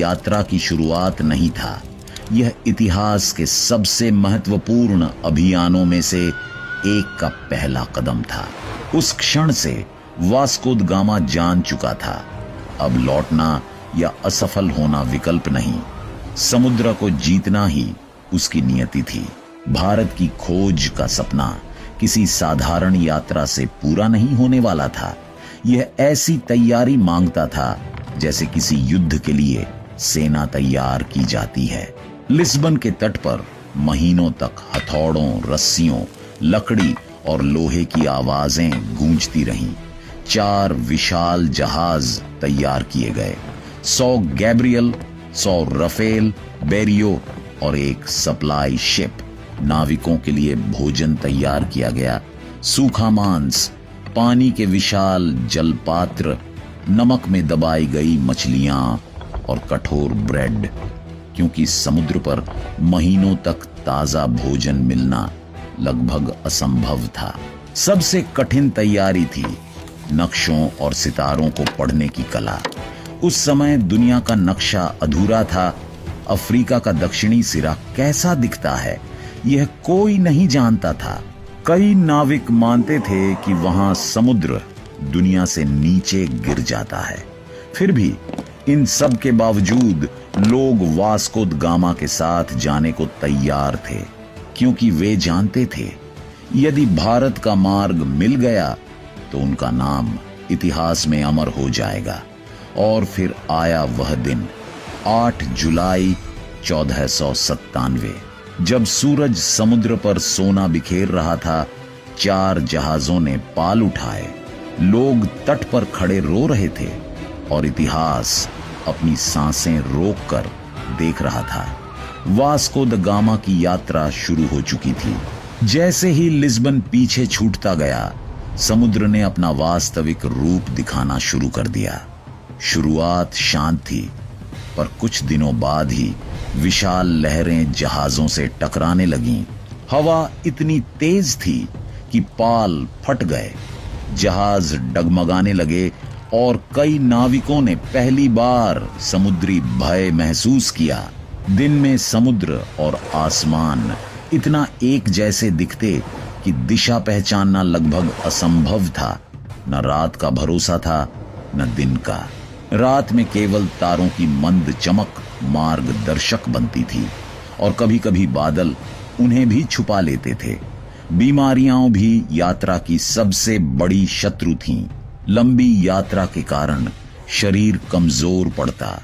यात्रा की शुरुआत नहीं था, यह इतिहास के सबसे महत्वपूर्ण अभियानों में से एक का पहला कदम था। उस क्षण से वास्को द गामा जान चुका था, अब लौटना या असफल होना विकल्प नहीं, समुद्र को जीतना ही उसकी नियति थी। भारत की खोज का सपना किसी साधारण यात्रा से पूरा नहीं होने वाला था। यह ऐसी तैयारी मांगता था जैसे किसी युद्ध के लिए सेना तैयार की जाती है। लिस्बन के तट पर महीनों तक हथौड़ों, रस्सियों, लकड़ी और लोहे की आवाजें गूंजती रहीं। 4 विशाल जहाज तैयार किए गए, 100 गैब्रियल, 100 रफेल, बेरियो और एक सप्लाई शिप। नाविकों के लिए भोजन तैयार किया गया, सूखा मांस, पानी के विशाल जलपात्र, नमक में दबाई गई मछलियां और कठोर ब्रेड, क्योंकि समुद्र पर महीनों तक ताजा भोजन मिलना लगभग असंभव था। सबसे कठिन तैयारी थी नक्शों और सितारों को पढ़ने की कला। उस समय दुनिया का नक्शा अधूरा था। अफ्रीका का दक्षिणी सिरा कैसा दिखता है, यह कोई नहीं जानता था। कई नाविक मानते थे कि वहां समुद्र दुनिया से नीचे गिर जाता है। फिर भी इन सब के बावजूद लोग वास्को द गामा के साथ जाने को तैयार थे, क्योंकि वे जानते थे यदि भारत का मार्ग मिल गया तो उनका नाम इतिहास में अमर हो जाएगा। और फिर आया वह दिन, 8 जुलाई 1497, जब सूरज समुद्र पर सोना बिखेर रहा था। 4 जहाजों ने पाल उठाए, लोग तट पर खड़े रो रहे थे और इतिहास अपनी सांसें रोककर देख रहा था। वास्को द गामा की यात्रा शुरू हो चुकी थी। जैसे ही लिस्बन पीछे छूटता गया, समुद्र ने अपना वास्तविक रूप दिखाना शुरू कर दिया। शुरुआत शांत थी, पर कुछ दिनों बाद ही विशाल लहरें जहाजों से टकराने लगीं। हवा इतनी तेज थी कि पाल फट गए, जहाज डगमगाने लगे और कई नाविकों ने पहली बार समुद्री भय महसूस किया। दिन में समुद्र और आसमान इतना एक जैसे दिखते कि दिशा पहचानना लगभग असंभव था। न रात का भरोसा था, न दिन का। रात में केवल तारों की मंद चमक मार्गदर्शक बनती थी और कभी-कभी बादल उन्हें भी छुपा लेते थे। बीमारियां भी यात्रा की सबसे बड़ी शत्रु थीं। लंबी यात्रा के कारण शरीर कमजोर पड़ता,